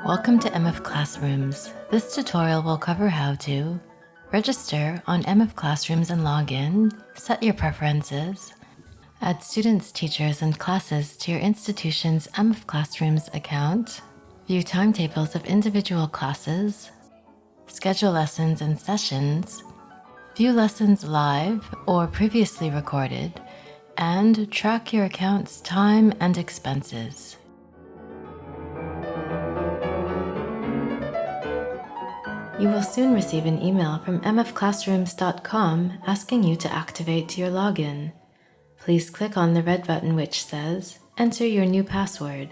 Welcome to mfClassrooms. This tutorial will cover how to register on mfClassrooms and log in, set your preferences, add students, teachers, and classes to your institution's mfClassrooms account, view timetables of individual classes, schedule lessons and sessions, view lessons live or previously recorded, and track your account's time and expenses. You will soon receive an email from mfClassrooms.com asking you to activate your login. Please click on the red button which says, Enter your new password.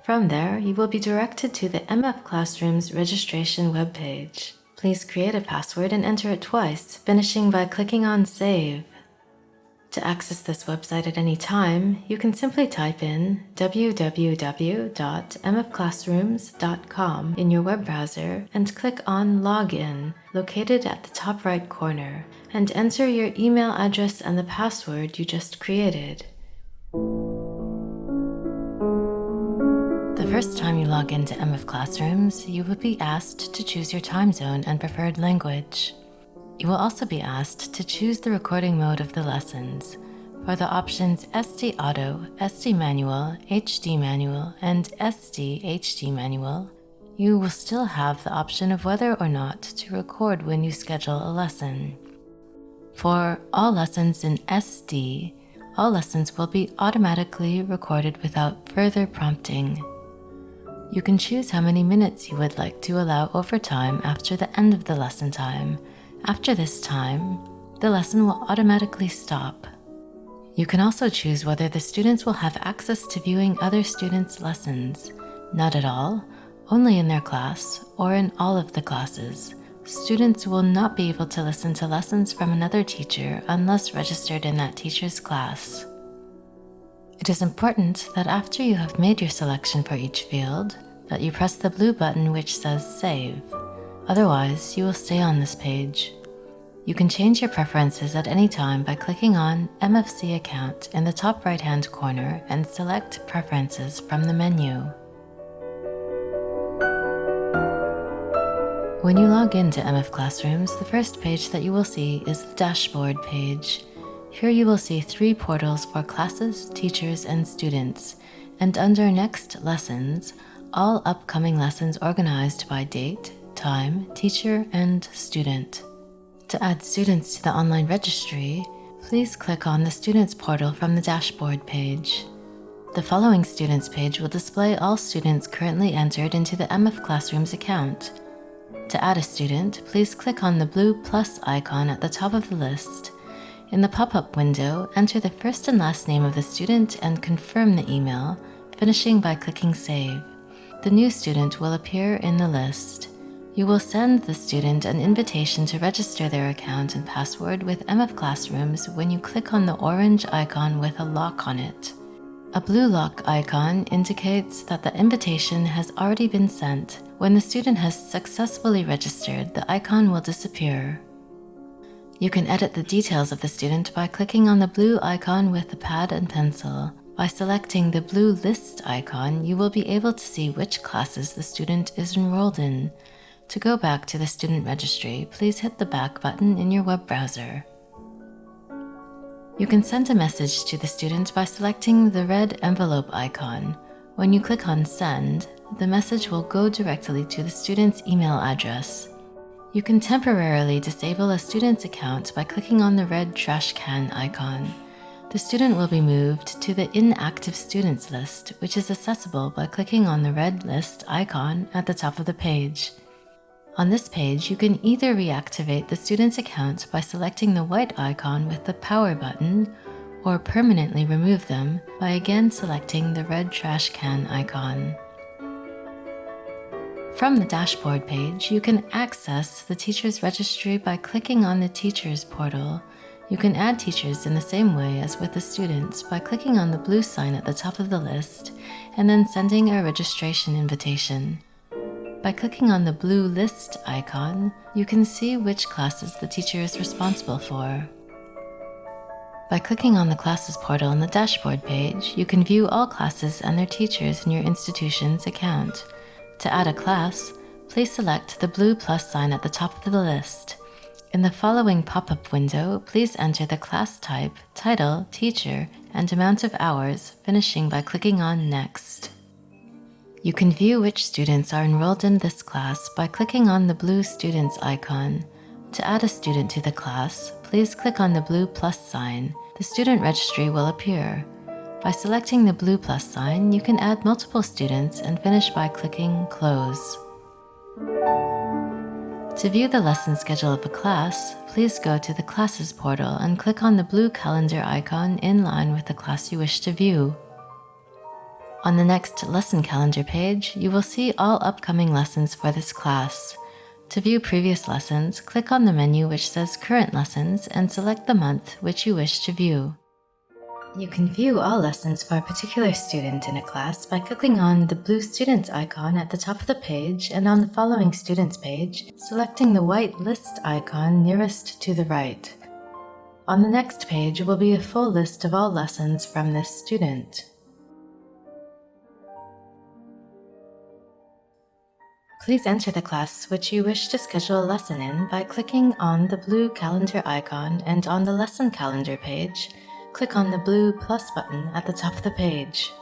From there, you will be directed to the mfClassrooms registration webpage. Please create a password and enter it twice, finishing by clicking on Save. To access this website at any time, you can simply type in www.mfClassrooms.com in your web browser and click on Login, located at the top right corner, and enter your email address and the password you just created. The first time you log into mfClassrooms, you will be asked to choose your time zone and preferred language. You will also be asked to choose the recording mode of the lessons. For the options SD Auto, SD Manual, HD Manual, and SD HD Manual, you will still have the option of whether or not to record when you schedule a lesson. For all lessons in SD, all lessons will be automatically recorded without further prompting. You can choose how many minutes you would like to allow overtime after the end of the lesson time. After this time, the lesson will automatically stop. You can also choose whether the students will have access to viewing other students' lessons. Not at all, only in their class or in all of the classes. Students will not be able to listen to lessons from another teacher unless registered in that teacher's class. It is important that after you have made your selection for each field, that you press the blue button which says Save. Otherwise, you will stay on this page. You can change your preferences at any time by clicking on MFC Account in the top right-hand corner and select Preferences from the menu. When you log into mfClassrooms, the first page that you will see is the Dashboard page. Here you will see 3 portals for classes, teachers, and students, and under Next Lessons, all upcoming lessons organized by date, time, teacher, and student. To add students to the online registry, please click on the Students portal from the Dashboard page. The following Students page will display all students currently entered into the mfClassrooms account. To add a student, please click on the blue plus icon at the top of the list. In the pop-up window, enter the first and last name of the student and confirm the email, finishing by clicking Save. The new student will appear in the list. You will send the student an invitation to register their account and password with mfClassrooms when you click on the orange icon with a lock on it. A blue lock icon indicates that the invitation has already been sent. When the student has successfully registered, the icon will disappear. You can edit the details of the student by clicking on the blue icon with the pad and pencil. By selecting the blue list icon, you will be able to see which classes the student is enrolled in. To go back to the student registry, please hit the back button in your web browser. You can send a message to the student by selecting the red envelope icon. When you click on Send, the message will go directly to the student's email address. You can temporarily disable a student's account by clicking on the red trash can icon. The student will be moved to the Inactive Students list, which is accessible by clicking on the red list icon at the top of the page. On this page, you can either reactivate the student's account by selecting the white icon with the power button, or permanently remove them by again selecting the red trash can icon. From the Dashboard page, you can access the Teachers Registry by clicking on the Teachers portal. You can add teachers in the same way as with the students by clicking on the blue sign at the top of the list and then sending a registration invitation. By clicking on the blue list icon, you can see which classes the teacher is responsible for. By clicking on the Classes portal on the Dashboard page, you can view all classes and their teachers in your institution's account. To add a class, please select the blue plus sign at the top of the list. In the following pop-up window, please enter the class type, title, teacher, and amount of hours, finishing by clicking on Next. You can view which students are enrolled in this class by clicking on the blue Students icon. To add a student to the class, please click on the blue plus sign. The student registry will appear. By selecting the blue plus sign, you can add multiple students and finish by clicking Close. To view the lesson schedule of a class, please go to the Classes portal and click on the blue calendar icon in line with the class you wish to view. On the next lesson calendar page, you will see all upcoming lessons for this class. To view previous lessons, click on the menu which says Current Lessons and select the month which you wish to view. You can view all lessons for a particular student in a class by clicking on the blue Students icon at the top of the page, and on the following Students page, selecting the white List icon nearest to the right. On the next page will be a full list of all lessons from this student. Please enter the class which you wish to schedule a lesson in by clicking on the blue calendar icon, and on the lesson calendar page, click on the blue plus button at the top of the page.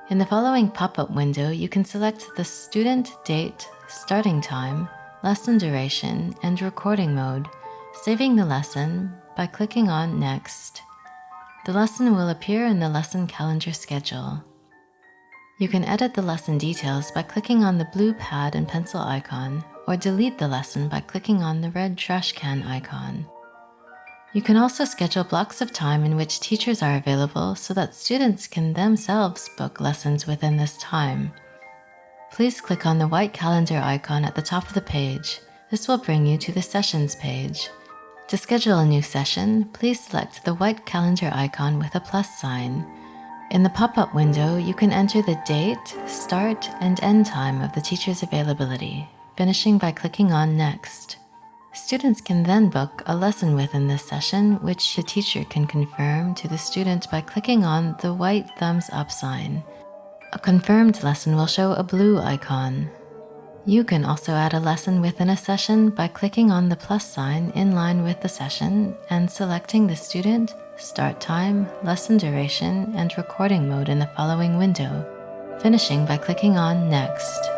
In the following pop-up window, you can select the student, date, starting time, lesson duration, and recording mode, saving the lesson by clicking on Next. The lesson will appear in the lesson calendar schedule. You can edit the lesson details by clicking on the blue pad and pencil icon, or delete the lesson by clicking on the red trash can icon. You can also schedule blocks of time in which teachers are available so that students can themselves book lessons within this time. Please click on the white calendar icon at the top of the page. This will bring you to the Sessions page. To schedule a new session, please select the white calendar icon with a plus sign. In the pop-up window, you can enter the date, start, and end time of the teacher's availability, finishing by clicking on Next. Students can then book a lesson within this session, which the teacher can confirm to the student by clicking on the white thumbs up sign. A confirmed lesson will show a blue icon. You can also add a lesson within a session by clicking on the plus sign in line with the session and selecting the student, start time, lesson duration, and recording mode in the following window, finishing by clicking on Next.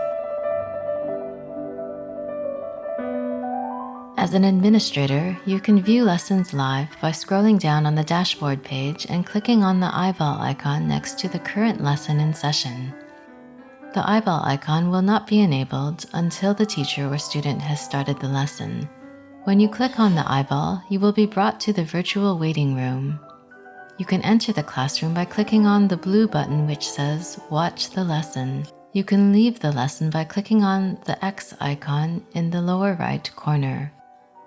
As an administrator, you can view lessons live by scrolling down on the dashboard page and clicking on the eyeball icon next to the current lesson in session. The eyeball icon will not be enabled until the teacher or student has started the lesson. When you click on the eyeball, you will be brought to the virtual waiting room. You can enter the classroom by clicking on the blue button which says Watch the Lesson. You can leave the lesson by clicking on the X icon in the lower right corner.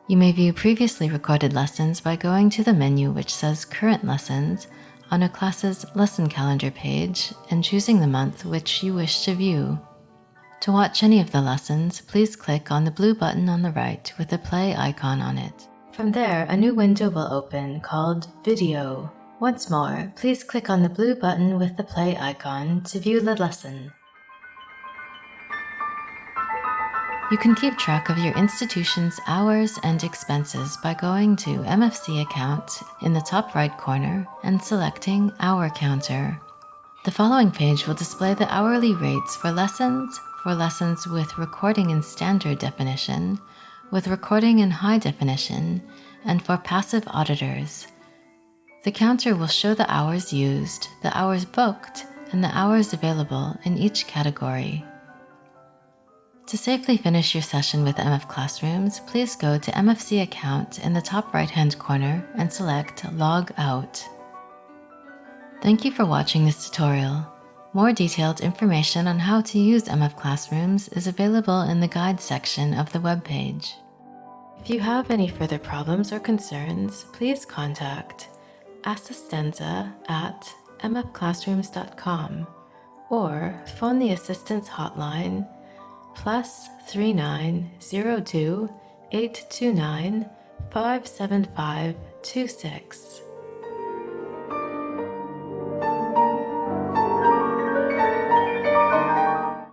You may view previously recorded lessons by going to the menu which says Current Lessons on a class's lesson calendar page and choosing the month which you wish to view. To watch any of the lessons, please click on the blue button on the right with the play icon on it. From there, a new window will open called Video. Once more, please click on the blue button with the play icon to view the lesson. You can keep track of your institution's hours and expenses by going to MFC Account in the top right corner and selecting Hour Counter. The following page will display the hourly rates for lessons with recording in standard definition, with recording in high definition, and for passive auditors. The counter will show the hours used, the hours booked, and the hours available in each category. To safely finish your session with mfClassrooms, please go to MFC Account in the top right-hand corner and select Log Out. Thank you for watching this tutorial. More detailed information on how to use mfClassrooms is available in the Guide section of the webpage. If you have any further problems or concerns, please contact assistenza at mfClassrooms.com or phone the assistance hotline +3902 829 57526.